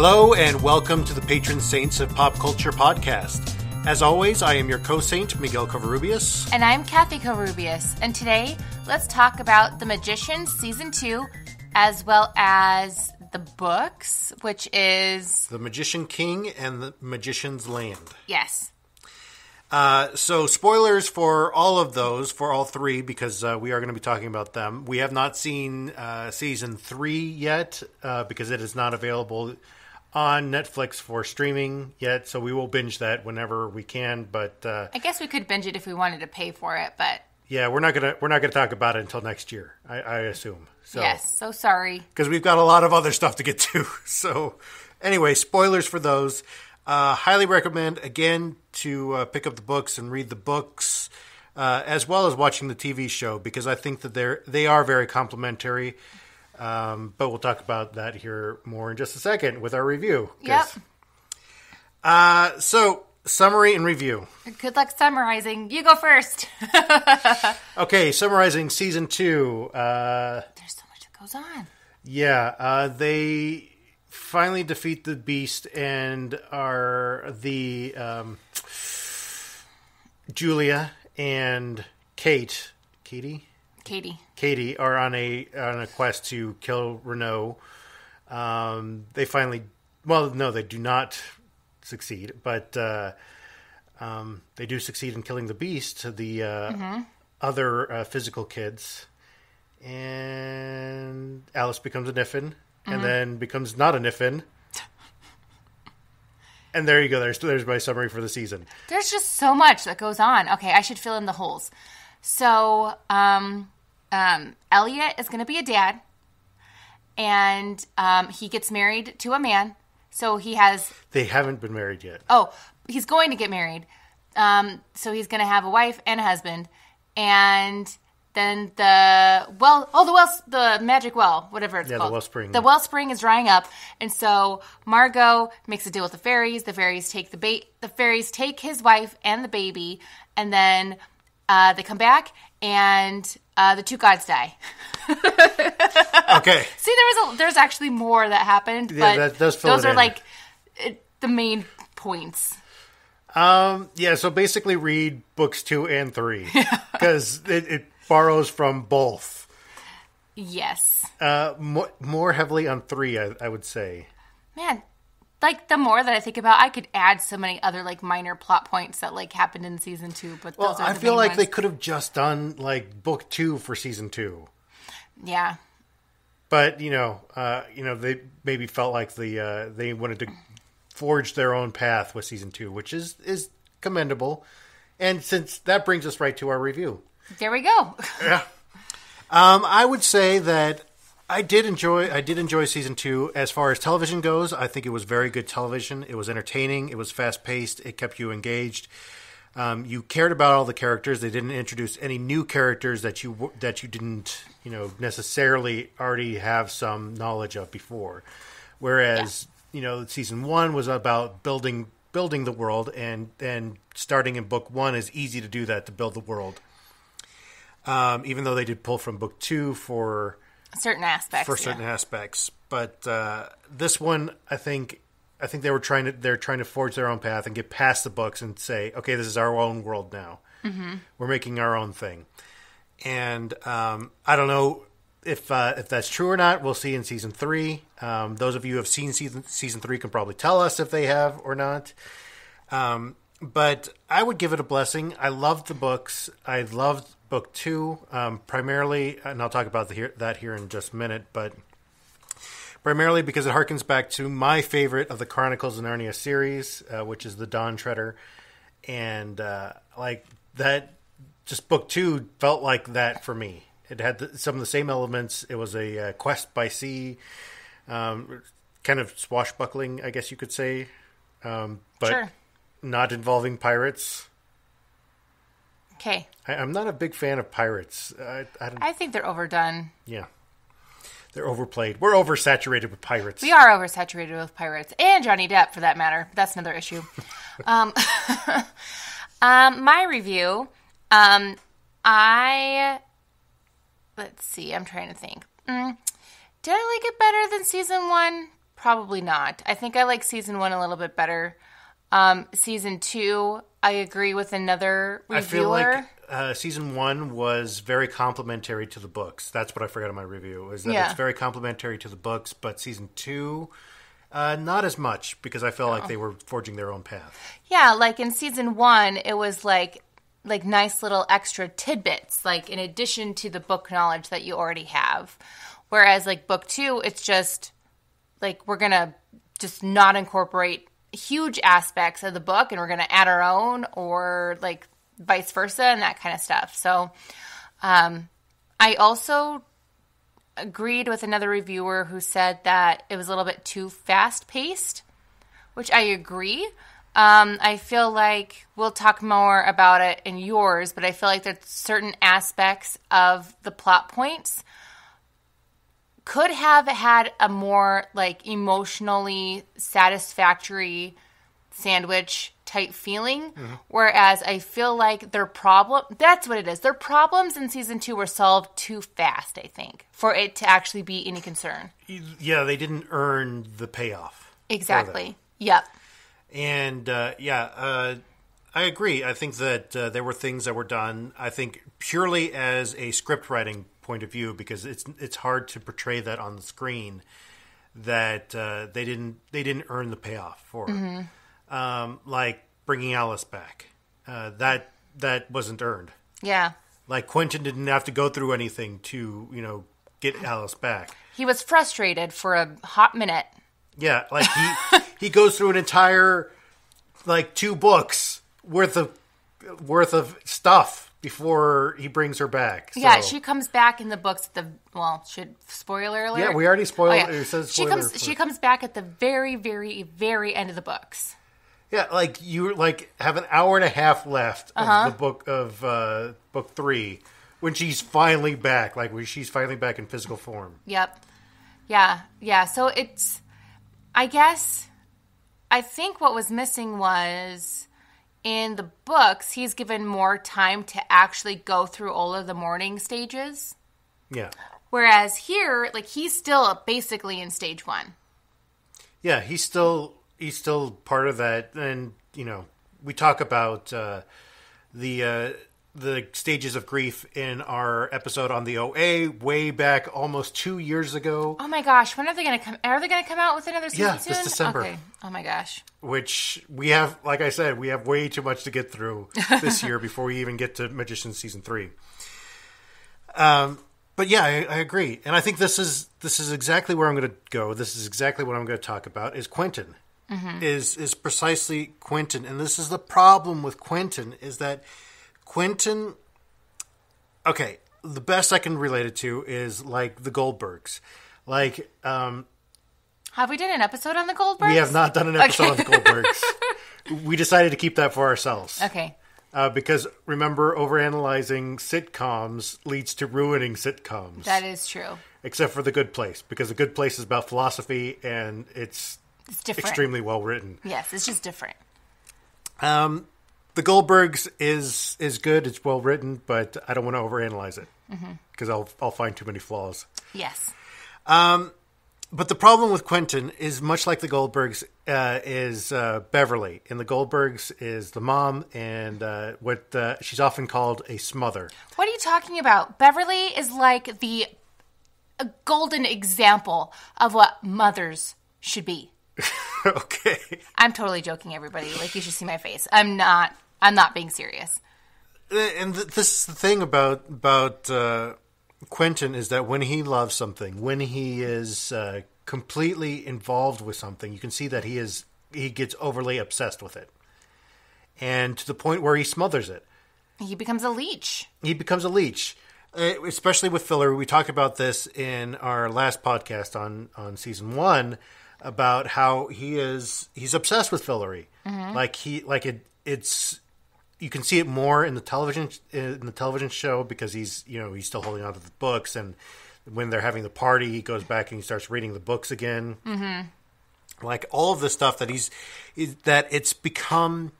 Hello and welcome to the Patron Saints of Pop Culture podcast. As always, I am your co-saint, Miguel Covarrubias. And I'm Kathy Covarrubias. And today, let's talk about The Magician Season 2, as well as the books, which is... The Magician King and the Magician's Land. Yes. So spoilers for all of those, for all three, because we are going to be talking about them. We have not seen Season 3 yet, because it is not available on Netflix for streaming yet, so we will binge that whenever we can. But I guess we could binge it if we wanted to pay for it, but yeah, we're not gonna talk about it until next year, I assume. So, yes, so sorry because we've got a lot of other stuff to get to. So anyway, spoilers for those. Highly recommend again to pick up the books and read the books, as well as watching the TV show, because I think that they are very complementary. But we'll talk about that here more in just a second with our review. Yep. So, summary and review. Good luck summarizing. You go first. Okay, summarizing Season 2. There's so much that goes on. Yeah, they finally defeat the Beast and are the Julia and Katie are on a quest to kill Renault. They finally, they do not succeed, but they do succeed in killing the Beast, the other physical kids, and Alice becomes a Niffin, and then becomes not a Niffin. And there you go. There's my summary for the season. There's just so much that goes on. Okay, I should fill in the holes. So, Elliot is going to be a dad, and he gets married to a man. So he has... They haven't been married yet. Oh, he's going to get married. So he's going to have a wife and a husband. And then the magic well, whatever it's called. The wellspring. The wellspring is drying up. And so Margot makes a deal with the fairies. The fairies take the fairies take his wife and the baby, and then they come back, and the two gods die. Okay. See, there's actually more that happened, Yeah, but that does fill those it are in. like the main points. Yeah, so basically read books 2 and 3, because it borrows from both. Yes. More heavily on 3, I would say. Man, like the more that I think about, I could add so many other like minor plot points that like happened in season 2, but those are I the feel main like ones. they could have just done like book 2 for season 2. Yeah. But they maybe felt like they wanted to forge their own path with season 2, which is commendable. And since that brings us right to our review. There we go. Yeah. I would say that I did enjoy season 2. As far as television goes, I think it was very good television. It was entertaining. It was fast paced. It kept you engaged. You cared about all the characters. They didn't introduce any new characters that you didn't necessarily already have some knowledge of before. Whereas season 1 was about building the world, and starting in book 1 is easy to do that, to build the world. Even though they did pull from book 2 for certain aspects. But this one, I think they're trying to forge their own path and get past the books and say, okay, this is our own world now. Mm-hmm. We're making our own thing. And I don't know if that's true or not. We'll see in season 3. Those of you who have seen season 3 can probably tell us if they have or not. But I would give it a blessing. I loved the books. I loved book 2 primarily, and I'll talk about that here in just a minute, but primarily because it harkens back to my favorite of the Chronicles of Narnia series, which is the Dawn Treader. And like that, just book 2 felt like that for me. It had some of the same elements. It was a quest by sea, kind of swashbuckling, I guess you could say, but sure. Not involving pirates. Okay. I'm not a big fan of pirates. I think they're overdone. Yeah. They're overplayed. We're oversaturated with pirates. We are oversaturated with pirates. And Johnny Depp, for that matter. That's another issue. My review, let's see, I'm trying to think. Did I like it better than season 1? Probably not. I think I like season 1 a little bit better. Season 2, I agree with another reviewer. I feel like season 1 was very complimentary to the books. That's what I forgot in my review, is that it's very complimentary to the books, but season 2, not as much, because I felt like they were forging their own path. Yeah, like in season 1, it was like nice little extra tidbits, like in addition to the book knowledge that you already have. Whereas like book 2, it's just like we're going to just not incorporate huge aspects of the book and we're going to add our own, or like vice versa and that kind of stuff. So I also agreed with another reviewer who said that it was a little bit too fast-paced, which I agree. I feel like we'll talk more about it in yours, but I feel like there's certain aspects of the plot points could have had a more like emotionally satisfactory sandwich type feeling. Whereas I feel like that's what it is. Their problems in season 2 were solved too fast, I think, for it to actually be any concern. Yeah, they didn't earn the payoff. Exactly. Yep. And I agree. I think that there were things that were done, I think, purely as a script writing point of view, because it's hard to portray that on the screen, that they didn't earn the payoff for it. Like bringing Alice back, that wasn't earned. Yeah. Like Quentin didn't have to go through anything to get Alice back. He was frustrated for a hot minute. Yeah, like he goes through an entire 2 books worth of stuff before he brings her back. So. Yeah, she comes back in the books spoiler alert? Yeah, we already spoiled it. Yeah. It says spoiler. She comes back at the very, very, very end of the books. Yeah, like you have an hour and a half left of the book of book 3 when she's finally back, when she's finally back in physical form. Yep. Yeah. So it's, I think what was missing was, in the books, he's given more time to actually go through all of the mourning stages. Yeah. Whereas here, he's still basically in stage 1. Yeah, he's still part of that. And, we talk about the stages of grief in our episode on the OA way back almost 2 years ago. Oh my gosh, when are they going to come? Are they going to come out with another season soon? This December. Okay. Oh my gosh. Which we have, like I said, we have way too much to get through this year before we even get to Magicians season 3. But yeah, I agree, and I think this is exactly where I'm going to go. This is exactly what I'm going to talk about. Is Quentin is precisely Quentin, and this is the problem with Quentin, is that Quentin, okay, the best I can relate it to is like the Goldbergs. Have we done an episode on the Goldbergs? We have not done an episode on the Goldbergs. We decided to keep that for ourselves. Okay. Because remember, overanalyzing sitcoms leads to ruining sitcoms. That is true. Except for The Good Place, because The Good Place is about philosophy and it's different. Extremely well written. Yes, it's just different. The Goldbergs is good. It's well written, but I don't want to overanalyze it because I'll find too many flaws. Yes. But the problem with Quentin is much like the Goldbergs is Beverly. And the Goldbergs is the mom and what she's often called a smother. What are you talking about? Beverly is like the golden example of what mothers should be. Okay. I'm totally joking, everybody. You should see my face. I'm not being serious. And this is the thing about Quentin, is that when he loves something, when he is completely involved with something, you can see that he gets overly obsessed with it, and to the point where he smothers it. He becomes a leech. Especially with Fillory. We talked about this in our last podcast on season 1 about how he's obsessed with Fillory. It's you can see it more in the television show because he's still holding on to the books, and when they're having the party, he goes back and he starts reading the books again. All of the stuff that it's become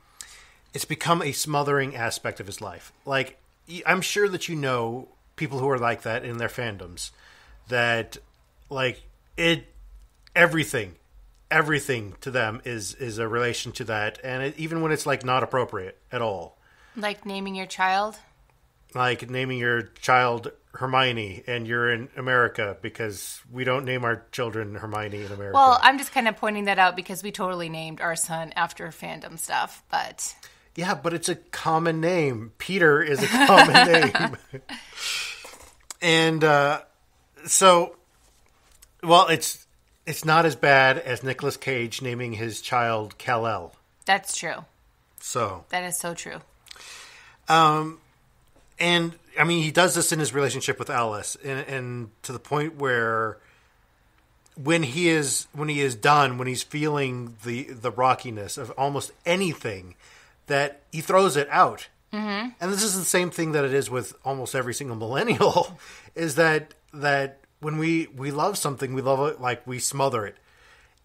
a smothering aspect of his life. I'm sure that people who are like that in their fandoms, that everything everything to them is a relation to that, and even when it's like not appropriate at all. Like naming your child? Like naming your child Hermione, and you're in America, because we don't name our children Hermione in America. Well, I'm just kind of pointing that out because we totally named our son after fandom stuff, but... Yeah, but it's a common name. Peter is a common name. And so, well, it's not as bad as Nicolas Cage naming his child Kal-El. That's true. So that is so true. And I mean, he does this in his relationship with Alice, and to the point where when he is done, when he's feeling the rockiness of almost anything, that he throws it out. Mm-hmm. And this is the same thing that it is with almost every single millennial, is that when we love something, we love it like we smother it.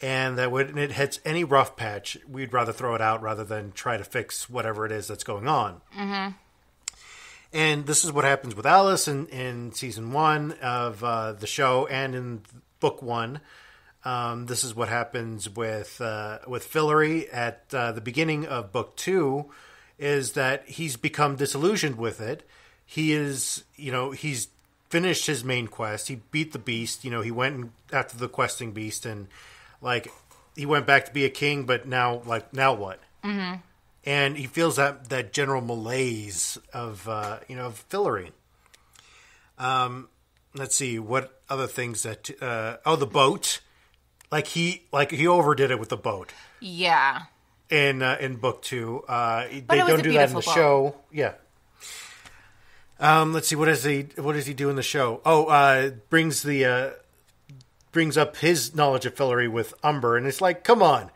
And that when it hits any rough patch, we'd rather throw it out rather than try to fix whatever it is that's going on. Mm-hmm. And this is what happens with Alice in season 1 of the show, and in book 1. This is what happens with Fillory at the beginning of book 2, is that he's become disillusioned with it. He is, he's finished his main quest. He beat the beast. He went after the questing beast, and he went back to be a king. But now what? Mm-hmm. And he feels that general malaise of Fillory. Let's see what other things that. The boat. He overdid it with the boat. Yeah. In book 2, they don't do that in the show. Yeah. Let's see, what does he do in the show? Brings up his knowledge of Fillory with Umber, and it's like, come on,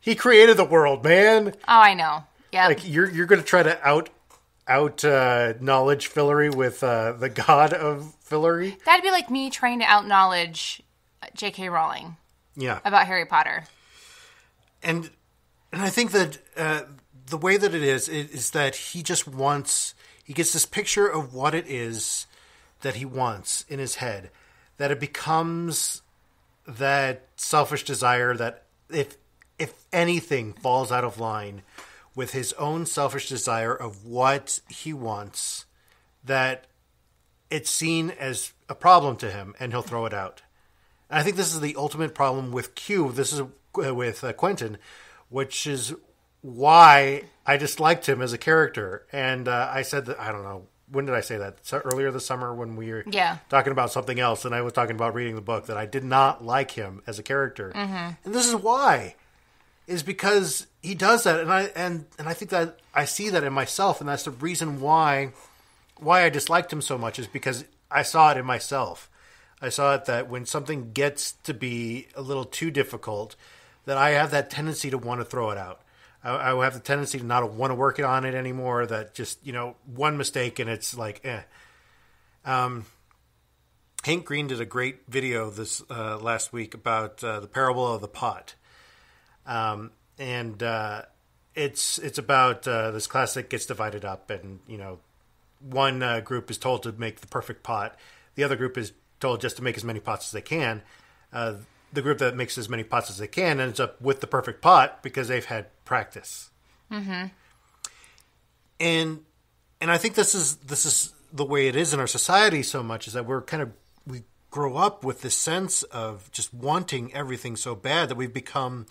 he created the world, man. Oh, I know. Yeah. You're going to try to out knowledge Fillory with the god of Fillory. That'd be like me trying to out knowledge J.K. Rowling. Yeah. About Harry Potter. And I think that the way that it is that he just wants, he gets this picture of what it is that he wants in his head, that it becomes that selfish desire that if anything falls out of line with his own selfish desire of what he wants, that it's seen as a problem to him and he'll throw it out. And I think this is the ultimate problem with Q. This is with Quentin, which is why I disliked him as a character. And I said that, I don't know, when did I say that? Earlier this summer when we were talking about something else, and I was talking about reading the book, that I did not like him as a character. Mm-hmm. And this is why. Is because he does that, and I think that I see that in myself, and that's the reason why I disliked him so much, is because I saw it in myself. I saw it that when something gets to be a little too difficult, that I have that tendency to want to throw it out. I have the tendency to not want to work on it anymore. That just, one mistake and it's like, eh. Hank Green did a great video this last week about the parable of the pot. It's about this class that gets divided up, and one group is told to make the perfect pot, the other group is told just to make as many pots as they can. The group that makes as many pots as they can ends up with the perfect pot because they've had practice. Mm-hmm. And I think this is the way it is in our society so much, is that we grow up with this sense of just wanting everything so bad that we've become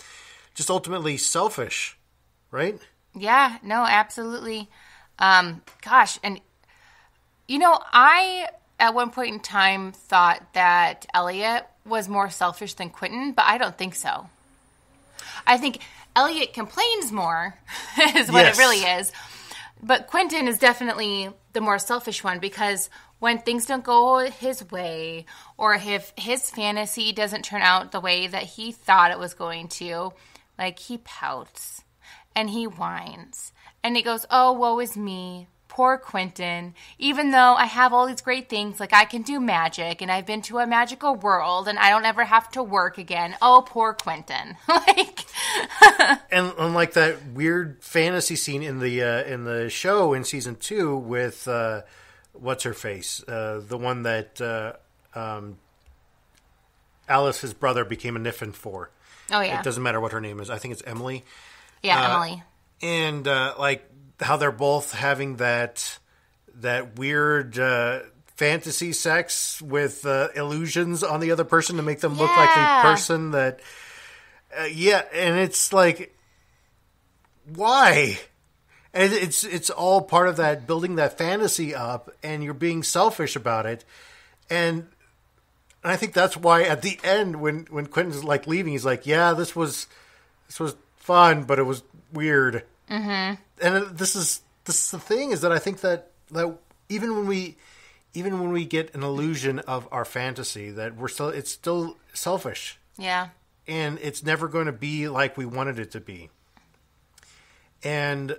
just ultimately selfish, right? Yeah, no, absolutely. Gosh, and I at one point in time thought that Elliot was more selfish than Quentin, but I don't think so. I think Elliot complains more, is what it really is. But Quentin is definitely the more selfish one, because when things don't go his way, or if his fantasy doesn't turn out the way that he thought it was going to, he pouts and he whines and he goes, "Oh, woe is me. Poor Quentin. Even though I have all these great things, I can do magic and I've been to a magical world and I don't ever have to work again. Oh, poor Quentin." And unlike that weird fantasy scene in the show in season 2 with what's her face, the one that Alice's brother became a Niffin for. Oh, yeah. It doesn't matter what her name is. I think it's Emily. Yeah, Emily. And like how they're both having that weird fantasy sex with illusions on the other person to make them look like the person that. And it's like, why? And it's all part of that building that fantasy up, and you're being selfish about it, and I think that's why at the end when Quentin's like leaving, he's like, "Yeah, this was fun, but it was weird." Mm-hmm. And this is the thing is that I think that even when we get an illusion of our fantasy, that it's still selfish. Yeah. And it's never going to be like we wanted it to be. And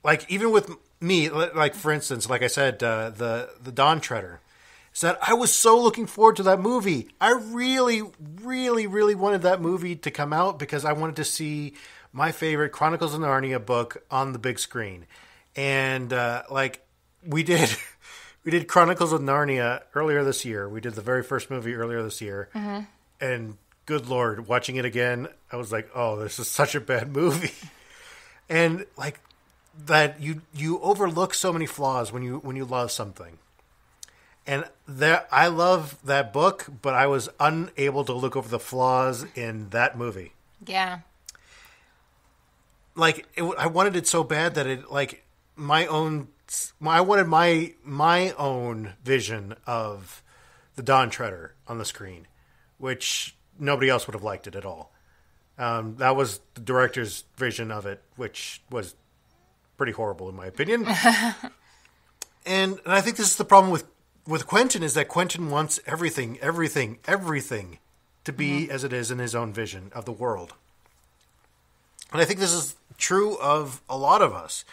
like even with me, like for instance, like I said, the Dawn Treader, is that I was so looking forward to that movie. I really, really, really wanted that movie to come out because I wanted to see my favorite Chronicles of Narnia book on the big screen. And like we did Chronicles of Narnia earlier this year. We did the very first movie earlier this year. Mm-hmm. And good Lord, watching it again, I was like, oh, this is such a bad movie. And like that you overlook so many flaws when you love something. And I love that book, but I was unable to look over the flaws in that movie. Yeah. Like I wanted it so bad that it like I wanted my own vision of the Dawn Treader on the screen, which nobody else would have liked it at all. That was the director's vision of it, which was pretty horrible in my opinion. and I think this is the problem with Quentin, is that Quentin wants everything to be as it is in his own vision of the world. And I think this is true of a lot of us,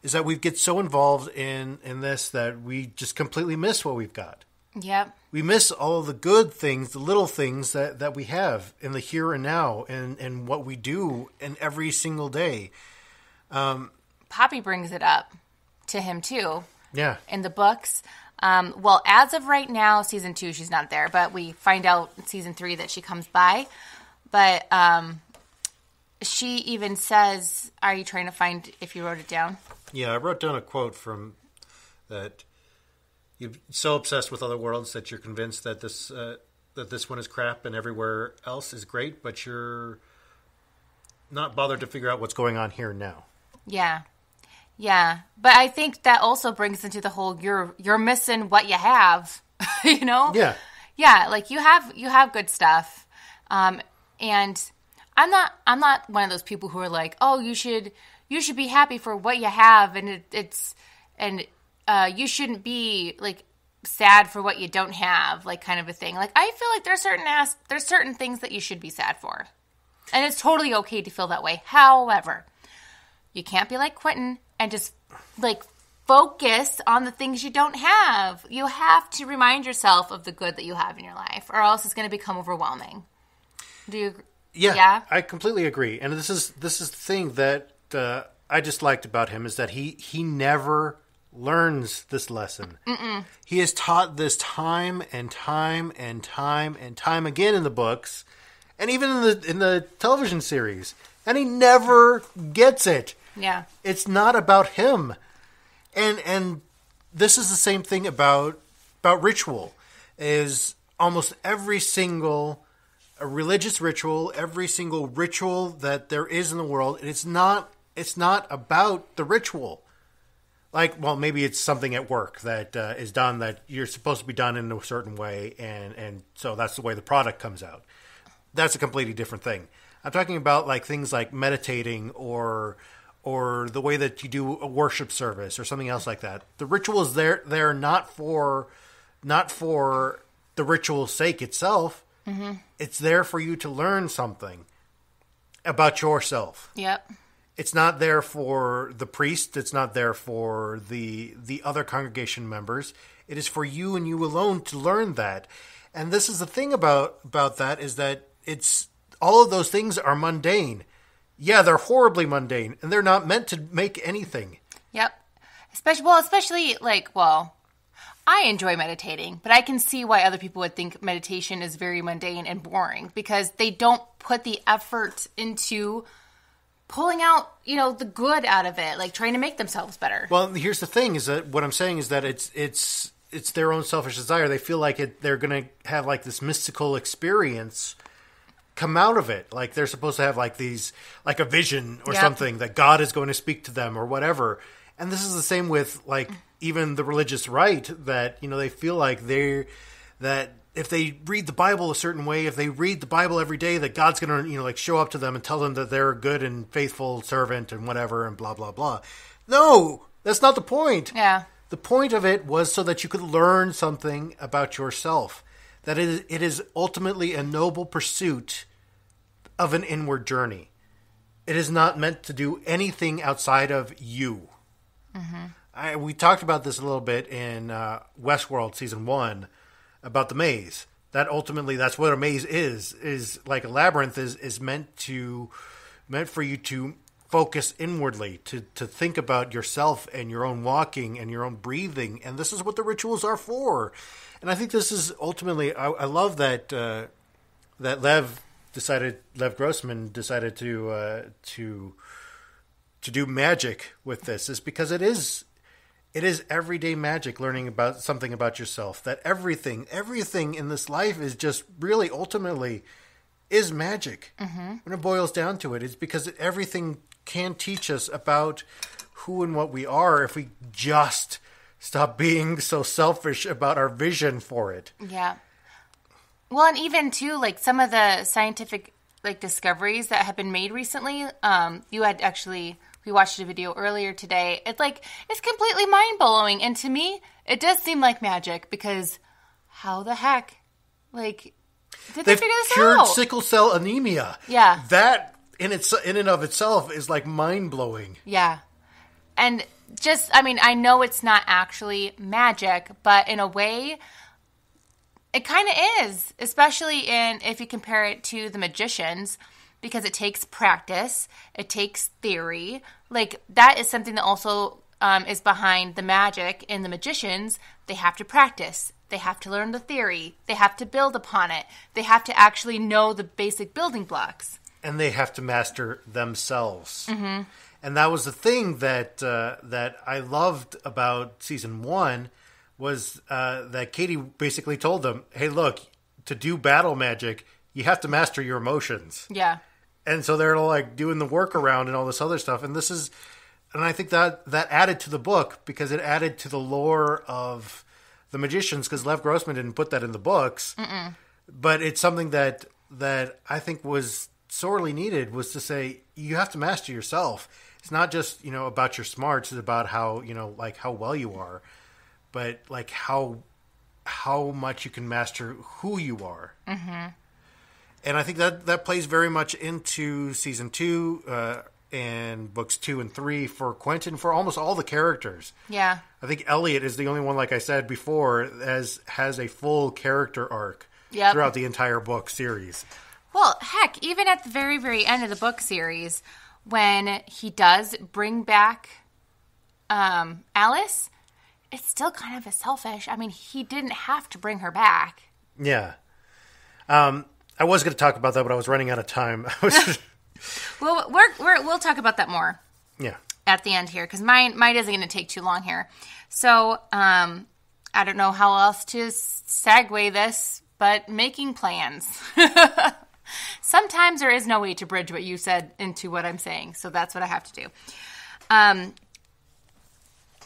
is that we get so involved in this that we just completely miss what we've got. Yep. We miss all of the good things, the little things that we have in the here and now and what we do in every single day. Poppy brings it up to him too. Yeah. In the books. Well, as of right now, season 2, she's not there, but we find out in season 3 that she comes by. But she even says, are you trying to find if you wrote it down? Yeah, I wrote down a quote from that. You're so obsessed with other worlds that you're convinced that this one is crap and everywhere else is great, but you're not bothered to figure out what's going on here and now. Yeah. Yeah. But I think that also brings into the whole you're missing what you have, you know? Yeah. Yeah, like you have good stuff. And I'm not one of those people who are like, "Oh, you should be happy for what you have and you shouldn't be like sad for what you don't have," like kind of a thing. Like I feel like there's certain things that you should be sad for. And it's totally okay to feel that way. However, you can't be like Quentin and just like focus on the things you don't have. You have to remind yourself of the good that you have in your life, or else it's going to become overwhelming. Do you agree? Yeah, I completely agree. And this is the thing that I just liked about him, is that he never learns this lesson. Mm-mm. He is taught this time and time and time and time again in the books, and even in the television series, and he never gets it. Yeah, it's not about him, and this is the same thing about ritual. Is almost every single religious ritual, every single ritual that there is in the world, it's not about the ritual. Like, well, maybe it's something at work that is done that you're supposed to be done in a certain way, and so that's the way the product comes out. That's a completely different thing. I'm talking about like things like meditating or the way that you do a worship service or something else like that. The ritual is there not for the ritual's sake itself. Mm-hmm. It's there for you to learn something about yourself. Yep. It's not there for the priest. It's not there for the other congregation members. It is for you and you alone to learn that. And this is the thing about that, is that it's all of those things are mundane. Yeah, they're horribly mundane, and they're not meant to make anything. Yep. Especially I enjoy meditating, but I can see why other people would think meditation is very mundane and boring because they don't put the effort into pulling out, the good out of it, like trying to make themselves better. Well, here's the thing: is that what I'm saying is that it's their own selfish desire. They feel like they're going to have like this mystical experience come out of it. Like they're supposed to have like these, like a vision or something that God is going to speak to them or whatever. And this is the same with like even the religious right that, they feel like that if they read the Bible a certain way, if they read the Bible every day, that God's going to, like show up to them and tell them that they're a good and faithful servant and whatever and blah, blah, blah. No, that's not the point. Yeah. The point of it was so that you could learn something about yourself. That it is ultimately a noble pursuit of an inward journey. It is not meant to do anything outside of you. Mm-hmm. We talked about this a little bit in Westworld Season 1 about the maze. That ultimately, that's what a maze is like a labyrinth is meant for you to focus inwardly, to think about yourself and your own walking and your own breathing. And this is what the rituals are for. And I think this is ultimately, I love that that Lev Grossman decided to do magic with this, is because it is everyday magic, learning about something about yourself. That everything in this life is just really ultimately is magic. Mm-hmm. When it boils down to it, it's because everything can teach us about who and what we are if we just stop being so selfish about our vision for it. Yeah. Well, and even too, like some of the scientific like discoveries that have been made recently. We watched a video earlier today. It's completely mind blowing, and to me, it does seem like magic because how the heck, like, did they figure this out? They've cured sickle cell anemia. Yeah, that in and of itself is like mind blowing. Yeah, and I know it's not actually magic, but in a way, it kind of is, especially if you compare it to the magicians, because it takes practice, it takes theory. Like, that is something that also is behind the magic in the magicians. They have to practice. They have to learn the theory. They have to build upon it. They have to actually know the basic building blocks. And they have to master themselves. Mm-hmm. And that was the thing that I loved about Season 1 was that Katie basically told them, hey, look, to do battle magic, you have to master your emotions. Yeah. And so they're like doing the workaround and all this other stuff. And I think that added to the book because it added to the lore of the magicians, because Lev Grossman didn't put that in the books. Mm-mm. But it's something that I think was sorely needed, was to say, you have to master yourself. It's not just, about your smarts. It's about how, like how well you are, but like how much you can master who you are. Mm-hmm. And I think that plays very much into Season 2 and books 2 and 3 for Quentin, for almost all the characters. Yeah. I think Elliot is the only one, like I said before, has a full character arc throughout the entire book series. Well, heck, even at the very, very end of the book series, when he does bring back Alice, it's still kind of selfish. I mean, he didn't have to bring her back. Yeah. I was going to talk about that, but I was running out of time. Well, we'll talk about that more. Yeah. At the end here, because mine isn't going to take too long here. So, I don't know how else to segue this, but making plans. Sometimes there is no way to bridge what you said into what I'm saying, so that's what I have to do. I'm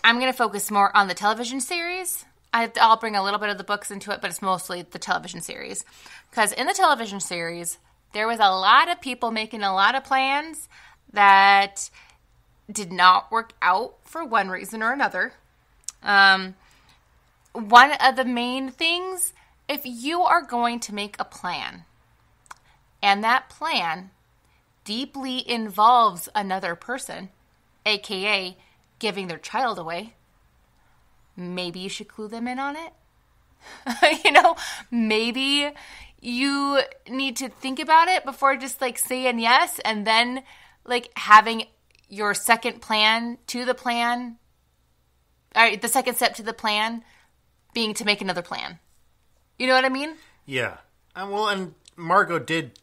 going to focus more on the television series. I'll bring a little bit of the books into it, but it's mostly the television series. Because in the television series, there was a lot of people making a lot of plans that did not work out for one reason or another. One of the main things, if you are going to make a plan, and that plan deeply involves another person, aka giving their child away, maybe you should clue them in on it. Maybe you need to think about it before just like saying yes, and then like having your second plan to the plan, or the second step to the plan being to make another plan. You know what I mean? Yeah. And Margot did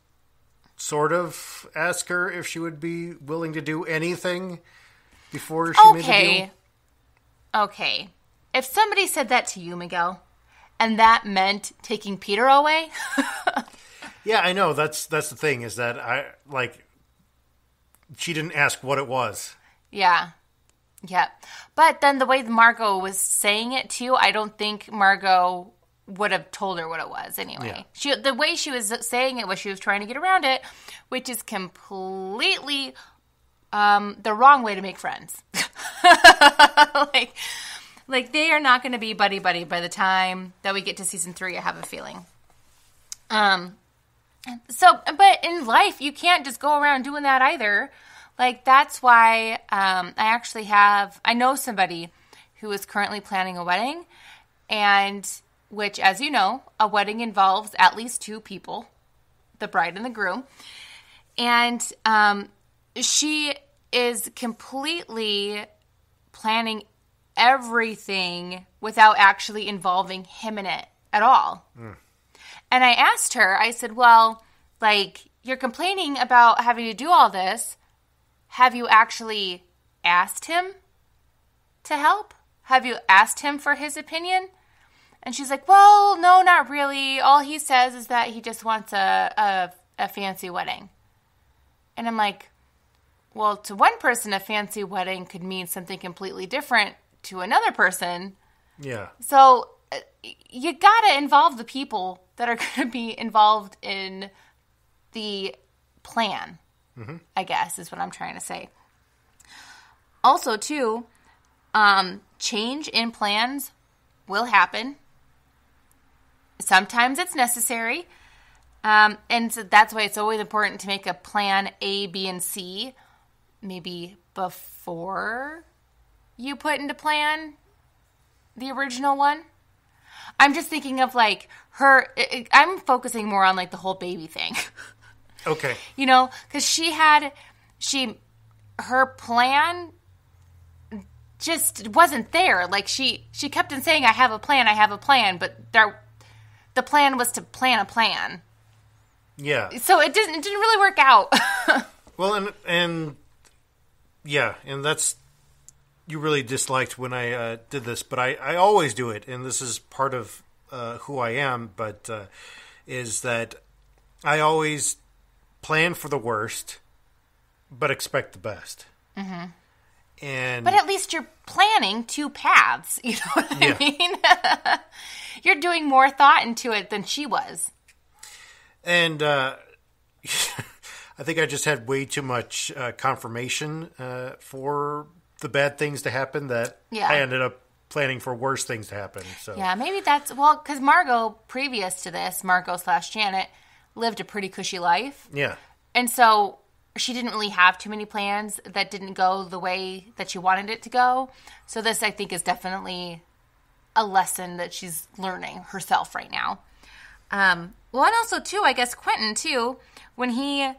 sort of ask her if she would be willing to do anything before she made the deal. Okay. If somebody said that to you, Miguel, and that meant taking Peter away... Yeah, I know. That's the thing, is that she didn't ask what it was. Yeah. Yeah. But then the way Margot was saying it, too, I don't think Margot would have told her what it was anyway. Yeah. The way she was saying it was she was trying to get around it, which is completely the wrong way to make friends. Like they are not going to be buddy-buddy by the time that we get to season 3, I have a feeling. But in life, you can't just go around doing that either. Like, that's why I know somebody who is currently planning a wedding, and which, as you know, a wedding involves at least 2 people, the bride and the groom. And she is completely planning everything without actually involving him in it at all. Mm. And I asked her, I said, well, like, you're complaining about having to do all this. Have you actually asked him to help? Have you asked him for his opinion? And she's like, well, no, not really. All he says is that he just wants a fancy wedding. And I'm like, well, to one person, a fancy wedding could mean something completely different to another person. Yeah. So you got to involve the people that are going to be involved in the plan, I guess, is what I'm trying to say. Also, too, change in plans will happen. Sometimes it's necessary. And so that's why it's always important to make a plan A, B, and C maybe before you put into plan the original one. I'm just thinking of, like, I'm focusing more on, like, the whole baby thing. Okay. You know, because her plan just wasn't there. Like, she kept on saying, I have a plan, but the plan was to plan a plan. Yeah. So it didn't really work out. Well, and yeah, and that's, you really disliked when I did this, but I always do it, and this is part of who I am, but is that I always plan for the worst, but expect the best. Mm-hmm. But at least you're planning 2 paths, you know what I mean? You're doing more thought into it than she was. And I think I just had way too much confirmation for the bad things to happen that I ended up planning for worse things to happen. So yeah, maybe that's, well, because Margot, previous to this, Margot/Janet, lived a pretty cushy life. Yeah. And so she didn't really have too many plans that didn't go the way that she wanted it to go. So this, I think, is definitely a lesson that she's learning herself right now. Well, and also, too, I guess Quentin, too, when he,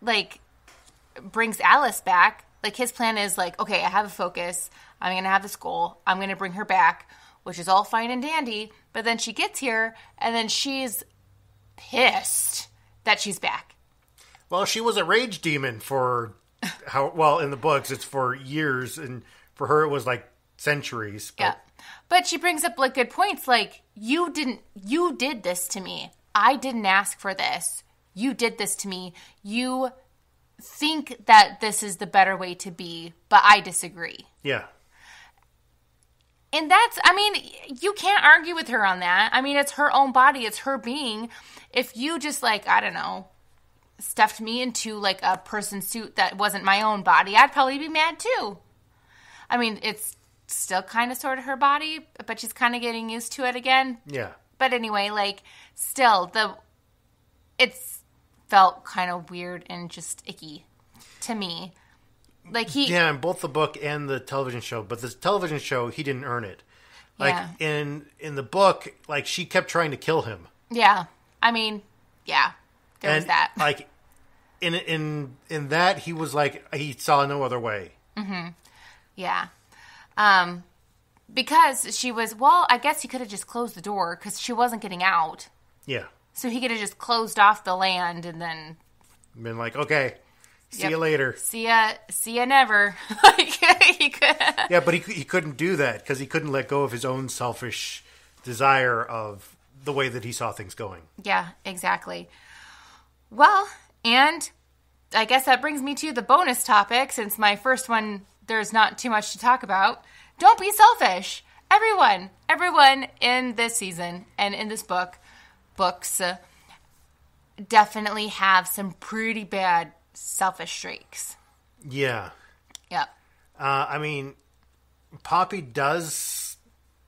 like, brings Alice back, like, his plan is, like, okay, I have a focus. I'm going to have this goal. I'm going to bring her back, which is all fine and dandy. But then she gets here, and then she's pissed that she's back. Well, she was a rage demon for in the books, it's for years, and for her, it was, like, centuries. But... yeah. But she brings up, like, good points, like, you did this to me. I didn't ask for this. You did this to me. You think that this is the better way to be, but I disagree. Yeah. And that's, I mean, you can't argue with her on that. I mean, it's her own body. It's her being. If you just, like, I don't know, stuffed me into, like, a person suit that wasn't my own body, I'd probably be mad, too. I mean, it's still kind of sort of her body, but she's kind of getting used to it again. Yeah. But anyway, like, still, it's felt kind of weird and just icky to me. Like, yeah, in both the book and the television show. But the television show, he didn't earn it. Like, in the book, like, she kept trying to kill him. Yeah. I mean, yeah. There was that. Like, in that, he was like, he saw no other way. Mm-hmm. Yeah. Because she was, well, I guess he could have just closed the door because she wasn't getting out. Yeah. So he could have just closed off the land and then been like, okay, see you later. See ya never. Like, he could. Yeah, but he couldn't do that because he couldn't let go of his own selfish desire of the way that he saw things going. Yeah, exactly. Well, and I guess that brings me to the bonus topic, since my first one, there's not too much to talk about. Don't be selfish. Everyone in this season and in this books definitely have some pretty bad selfish streaks. Yeah. Yep. I mean, Poppy does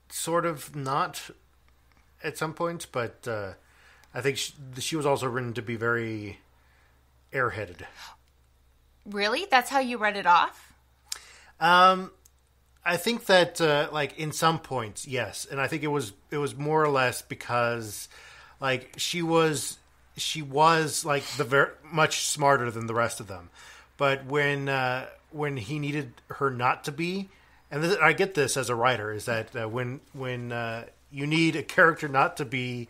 sort of not at some points, but I think she was also written to be very airheaded. Really? That's how you read it off? I think that like in some points, yes, and I think it was more or less because like she was like much smarter than the rest of them, but when he needed her not to be, and I get this as a writer, is that when you need a character not to be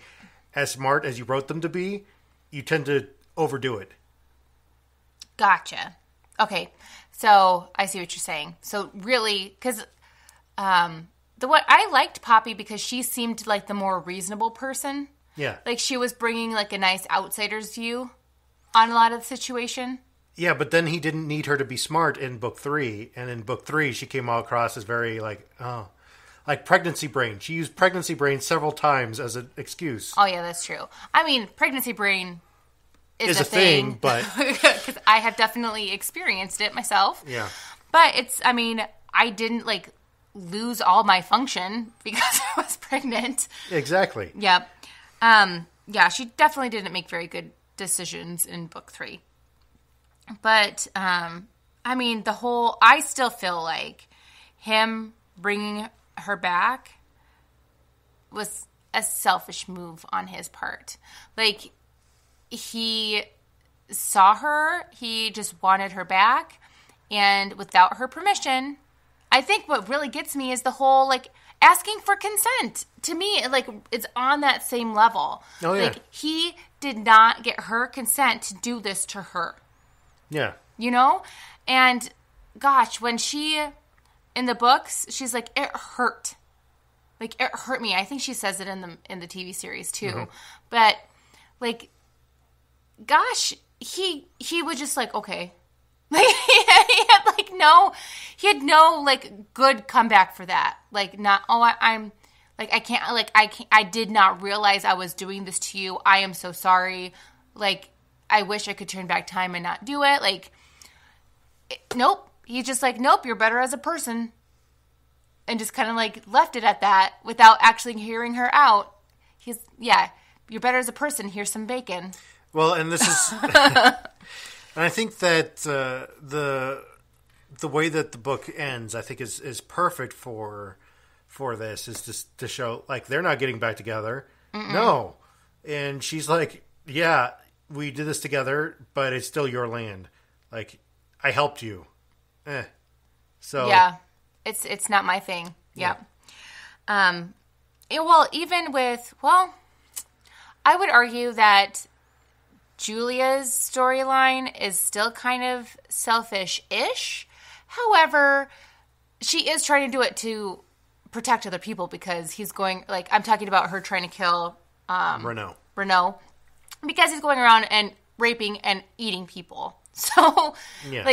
as smart as you wrote them to be, you tend to overdo it. Gotcha. Okay, so I see what you're saying. So really, because what I liked Poppy because she seemed like the more reasonable person. Yeah. Like she was bringing like a nice outsider's view on a lot of the situation. Yeah, but then he didn't need her to be smart in book 3, and in book 3 she came all across as very like pregnancy brain. She used pregnancy brain several times as an excuse. Oh yeah, that's true. I mean, pregnancy brain is a thing, but because I have definitely experienced it myself. Yeah. But I mean, I didn't like lose all my function because I was pregnant. Exactly. Yep. Yeah, she definitely didn't make very good decisions in book 3. But, I mean, I still feel like him bringing her back was a selfish move on his part. Like, he saw her, he just wanted her back, and without her permission, I think what really gets me is the whole, like, asking for consent. To me, like, it's on that same level. Oh, yeah. Like, he did not get her consent to do this to her. Yeah. You know? And, gosh, when in the books, she's like, it hurt. Like, it hurt me. I think she says it in the TV series, too. Mm-hmm. But, like, gosh, he was just like, okay. Like, he had no, like, good comeback for that. Like, not, I did not realize I was doing this to you. I am so sorry. Like, I wish I could turn back time and not do it. Like, nope. He's just like, nope, you're better as a person. And just kind of, like, left it at that without actually hearing her out. You're better as a person. Here's some bacon. Well, and this is... And I think that the way that the book ends, I think is perfect for this, is just to show, like, they're not getting back together. Mm-mm. No. And she's like, yeah, we did this together, but it's still your land. Like, I helped you. So yeah, it's not my thing. Yeah. Well, even with, I would argue that Julia's storyline is still kind of selfish-ish. However, she is trying to do it to protect other people because he's going, like, I'm talking about her trying to kill Renault. Because he's going around and raping and eating people. So, yeah.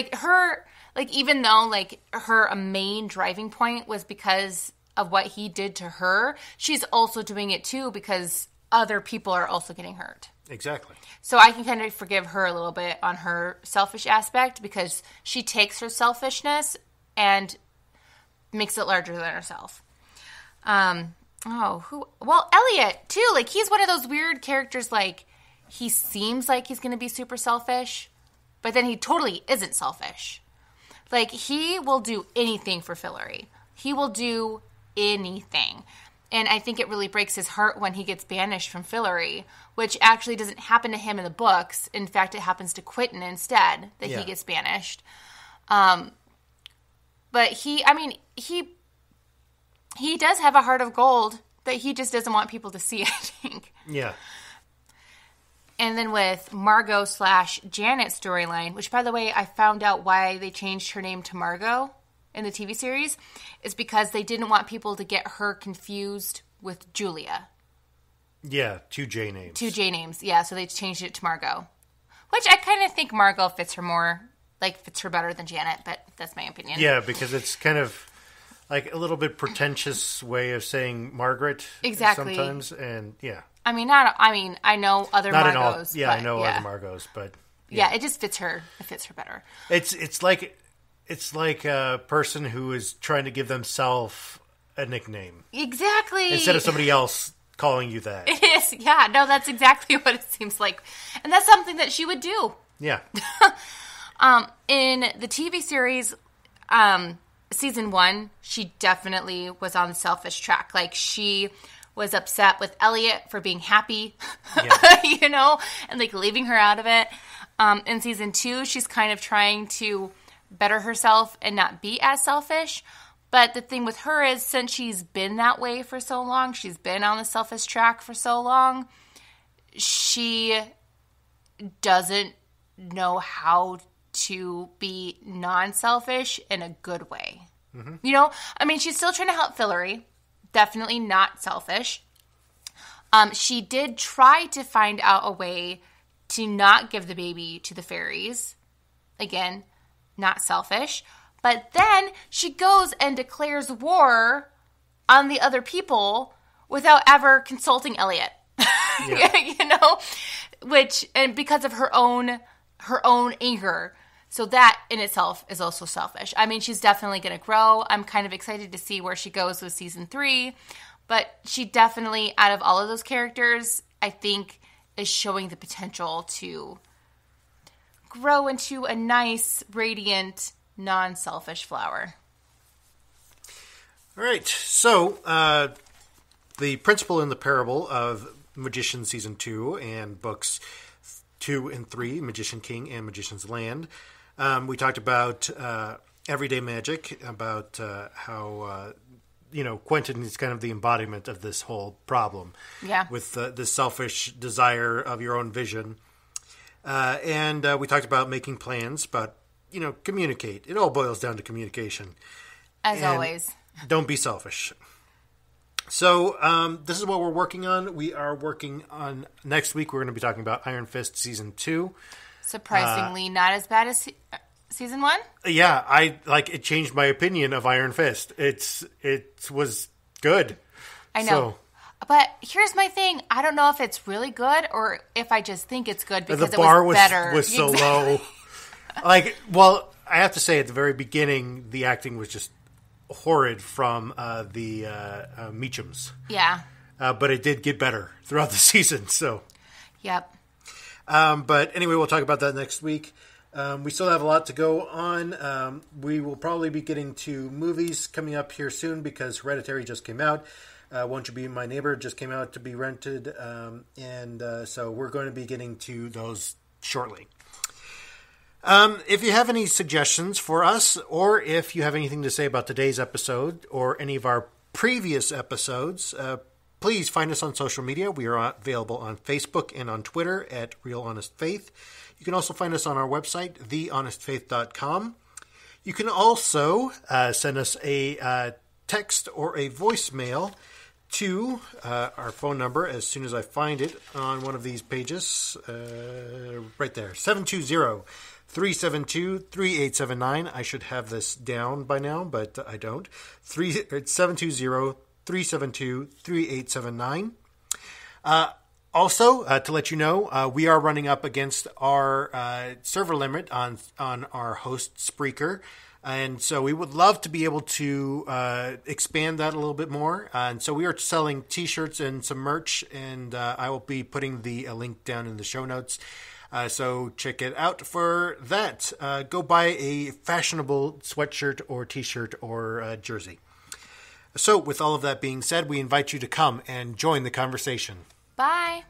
Even though, like, her main driving point was because of what he did to her, she's also doing it, too, because other people are also getting hurt. Exactly. So I can kind of forgive her a little bit on her selfish aspect because she takes her selfishness and makes it larger than herself. Elliot, too. Like, he's one of those weird characters, like, he seems like he's going to be super selfish, but then he totally isn't selfish. Like, he will do anything for Fillory. He will do anything. And I think it really breaks his heart when he gets banished from Fillory, which actually doesn't happen to him in the books. In fact, it happens to Quentin instead, that he gets banished. But he he does have a heart of gold that he just doesn't want people to see, I think. Yeah. And then with Margot/Janet storyline, which, by the way, I found out why they changed her name to Margot in the TV series, is because they didn't want people to get her confused with Julia. Yeah, 2 J names. 2 J names, yeah, so they changed it to Margot. Which I kind of think Margot fits her better than Janet, but that's my opinion. Yeah, because it's kind of like a little bit pretentious way of saying Margaret. Exactly. Sometimes, and yeah. I know other Not Margos. in all. Yeah, I know other Margos, but yeah, it just fits her. It fits her better. It's like a person who is trying to give themselves a nickname. Exactly. Instead of somebody else calling you that. It is. Yeah. No, that's exactly what it seems like, and that's something that she would do. Yeah. In the TV series, season 1, she definitely was on the selfish track. Like, she was upset with Elliot for being happy, Yeah. and like leaving her out of it. In season 2, she's kind of trying to better herself and not be as selfish. But the thing with her is, since she's been that way for so long, she's been on the selfish track for so long, she doesn't know how to be non-selfish in a good way. Mm-hmm. She's still trying to help Fillory. Definitely not selfish. She did try to find out a way to not give the baby to the fairies. Again, not selfish. But then she goes and declares war on the other people without ever consulting Elliot. Yeah. And because of her own anger. So that in itself is also selfish. She's definitely going to grow. I'm kind of excited to see where she goes with season 3. But she definitely, out of all of those characters, I think is showing the potential to grow into a nice, radiant, non-selfish flower. All right. So, the principle in the parable of Magician Season 2 and books 2 and 3, Magician King and Magician's Land. We talked about everyday magic, about how, Quentin is kind of the embodiment of this whole problem. Yeah. With the selfish desire of your own vision. And we talked about making plans, but, communicate. It all boils down to communication. As always. Don't be selfish. So this is what we're working on. We are working on, next week we're going to be talking about Iron Fist Season 2. Surprisingly not as bad as Season 1? Yeah, it changed my opinion of Iron Fist. It was good. I know. But here's my thing. I don't know if it's really good or if I just think it's good because the bar it was better. Was so low. I have to say at the very beginning, the acting was just horrid from the Meachums. Yeah. But it did get better throughout the season. So. Yep. But anyway, we'll talk about that next week. We still have a lot to go on. We will probably be getting to movies coming up here soon because Hereditary just came out. Won't You Be My Neighbor just came out to be rented. So we're going to be getting to those shortly. If you have any suggestions for us, or if you have anything to say about today's episode or any of our previous episodes, please find us on social media. We are available on Facebook and on Twitter at Real Honest Faith. You can also find us on our website, thehonestfaith.com. You can also send us a text or a voicemail to our phone number as soon as I find it on one of these pages. Right there, 720-372-3879. I should have this down by now, but I don't. It's 720-372-3879. Also, to let you know, we are running up against our server limit on our host Spreaker. And so we would love to be able to expand that a little bit more. And so we are selling T-shirts and some merch, and I will be putting the link down in the show notes. So check it out for that. Go buy a fashionable sweatshirt or T-shirt or jersey. So with all of that being said, we invite you to come and join the conversation. Bye.